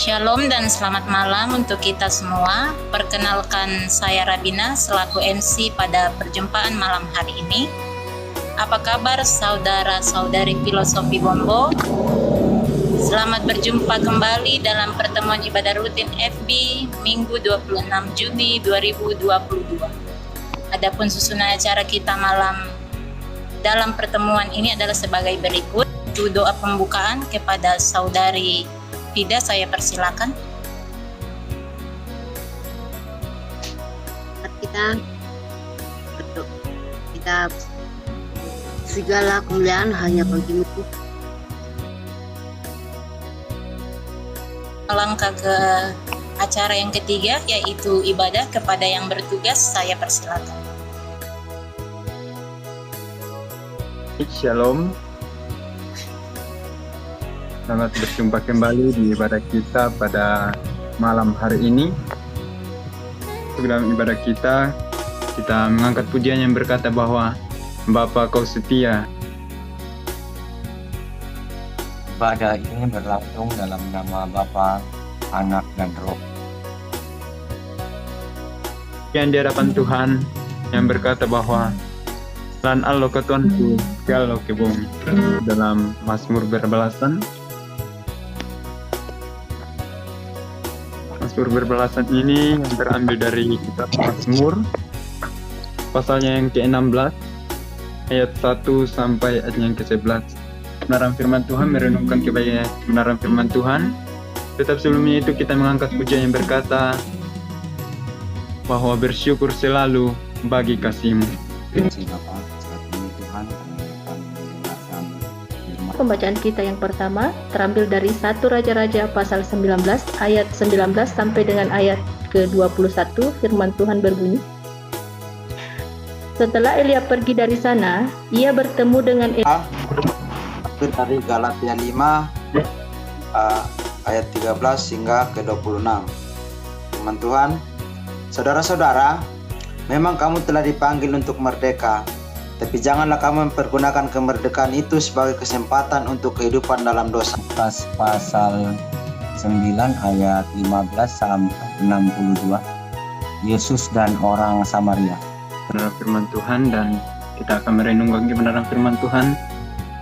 Shalom dan selamat malam untuk kita semua. Perkenalkan, saya Rabina selaku MC pada perjumpaan malam hari ini. Apa kabar saudara-saudari Filosofi Bombo? Selamat berjumpa kembali dalam pertemuan ibadah rutin FB Minggu 26 Juni 2022. Adapun susunan acara kita malam dalam pertemuan ini adalah sebagai berikut. Doa pembukaan kepada saudari Fida, saya persilakan. Kita segala kemuliaan hanya bagimu Tuhan. Langkah ke acara yang ketiga, yaitu ibadah kepada yang bertugas, saya persilakan. Shalom. Selamat berjumpa kembali di ibadah kita pada malam hari ini. Dalam ibadah kita mengangkat pujian yang berkata bahwa Bapa Kau setia. Ibadah ini berlangsung dalam nama Bapa, Anak, dan Roh. Yang di hadapan Tuhan yang berkata bahwa Lan Allah ke Tuhanku, segala ke bumi. Dalam Mazmur berbalasan. Mazmur berbalasan ini yang terambil dari kitab Mazmur, pasalnya yang ke-16, ayat 1 sampai ayat yang ke-11. Kebenaran firman Tuhan, merenungkan kebenaran firman Tuhan. Tetap sebelumnya itu kita mengangkat pujian yang berkata bahwa bersyukur selalu bagi kasih-Mu. Terima kasih Bapak, saat ini Tuhan kami akan mendengarkan firman. Pembacaan kita yang pertama terambil dari 1 Raja-Raja pasal 19 ayat 19 sampai dengan ayat ke-21. Firman Tuhan berbunyi, setelah Elia pergi dari sana, ia bertemu dengan dari Galatia 5 ayat 13 hingga ke-26. Firman Tuhan, saudara-saudara, memang kamu telah dipanggil untuk merdeka, tapi janganlah kamu mempergunakan kemerdekaan itu sebagai kesempatan untuk kehidupan dalam dosa. Pasal 9 ayat 15 sampai 62. Yesus dan orang Samaria. Kebenaran firman Tuhan, dan kita akan merenungkan kebenaran firman Tuhan.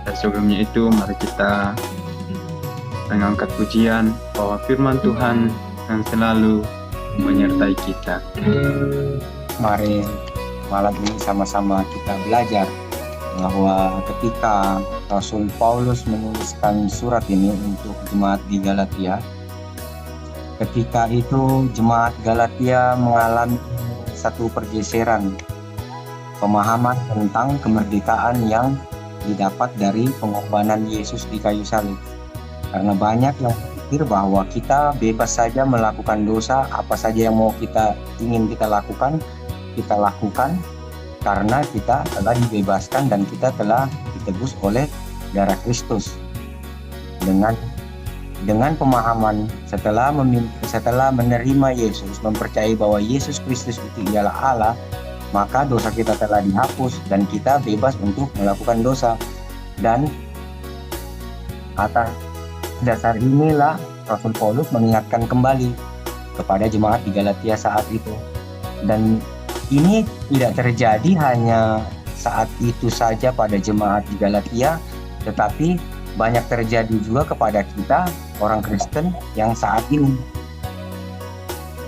Dan sebelumnya itu mari kita mengangkat pujian bahwa firman Tuhan yang selalu menyertai kita. Mari malam ini sama-sama kita belajar bahwa ketika Rasul Paulus menuliskan surat ini untuk jemaat di Galatia, ketika itu jemaat Galatia mengalami satu pergeseran pemahaman tentang kemerdekaan yang didapat dari pengorbanan Yesus di kayu salib. Karena banyak yang berpikir bahwa kita bebas saja melakukan dosa, apa saja yang mau ingin kita lakukan karena kita telah dibebaskan dan kita telah ditebus oleh darah Kristus. Dengan pemahaman setelah menerima Yesus, mempercayai bahwa Yesus Kristus itu ialah Allah, maka dosa kita telah dihapus dan kita bebas untuk melakukan dosa. Dan atas dasar inilah Rasul Paulus mengingatkan kembali kepada jemaat di Galatia saat itu. Dan ini tidak terjadi hanya saat itu saja pada jemaat di Galatia, tetapi banyak terjadi juga kepada kita orang Kristen yang saat ini,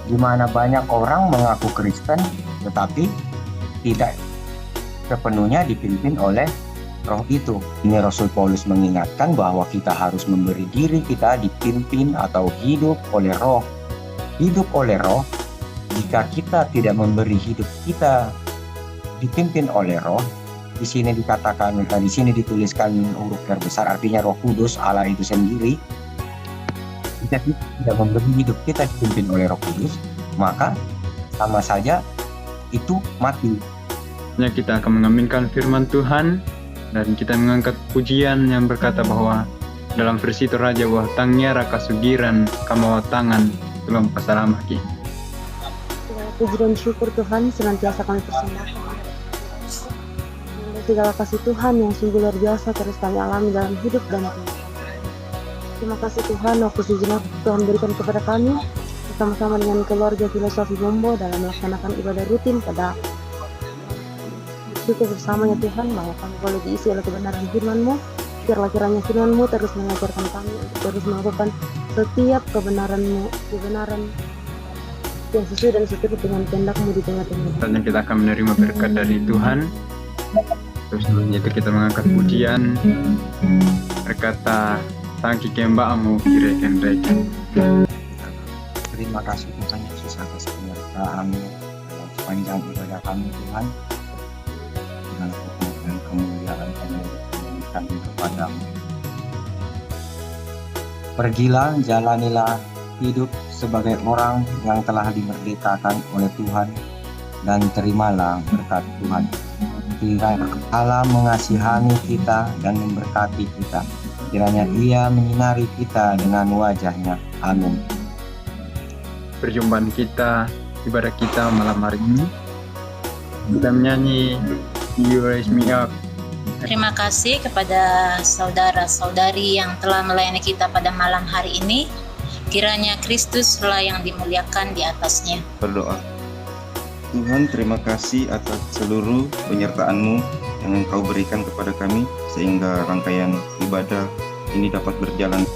di mana banyak orang mengaku Kristen tetapi tidak sepenuhnya dipimpin oleh roh itu. Ini Rasul Paulus mengingatkan bahwa kita harus memberi diri kita dipimpin atau hidup oleh roh. Hidup oleh roh, jika kita tidak memberi hidup kita dipimpin oleh roh, di sini dituliskan huruf R besar, artinya Roh Kudus, Allah itu sendiri. Jika kita tidak memberi hidup kita dipimpin oleh Roh Kudus, maka sama saja itu mati. Kita akan mengaminkan firman Tuhan dan kita mengangkat pujian yang berkata bahwa dalam versi Toraja bahwa tangnya raka sugiran kamawa tangan belum pasalamaki. Puji dan syukur Tuhan senantiasa kami persembahkan. Segala kasih Tuhan yang sungguh luar biasa terus kami alami dalam hidup dan Terima kasih Tuhan, waktu sejenak Tuhan berikan kepada kami bersama-sama dengan keluarga Filosofi Bombo dalam melaksanakan ibadah rutin pada syukur bersamanya Tuhan, bahwa kami boleh diisi oleh kebenaran firman-Mu. Biarlah kiranya firman-Mu terus mengajarkan kami untuk terus melakukan setiap kebenaran yang sesuai dan seturut dengan kehendak-Mu di tengah-tengah. Saatnya kita akan menerima berkat dari Tuhan. Terus selanjutnya itu kita mengangkat pujian, berkata tangki kembaamu kireken-reken. Terima kasih Tuhan Yesus atas penyertaan-Mu dalam sepanjang ibadah kami Tuhan. Dengan hukum dan kemuliaan kami berikan kepadamu. Pergilah, jalanilah hidup sebagai orang yang telah dimerdekakan oleh Tuhan dan terimalah berkat Tuhan. Kiranya Allah mengasihani kita dan memberkati kita. Kiranya Ia menyinari kita dengan wajah-Nya. Amin. Perjumpaan kita, ibadah kita malam hari ini, kita menyanyi You Raise Me Up. Terima kasih kepada saudara-saudari yang telah melayani kita pada malam hari ini. Kiranya Kristuslah yang dimuliakan di atasnya. Berdoa. Tuhan, terima kasih atas seluruh penyertaan-Mu yang Engkau berikan kepada kami sehingga rangkaian ibadah ini dapat berjalan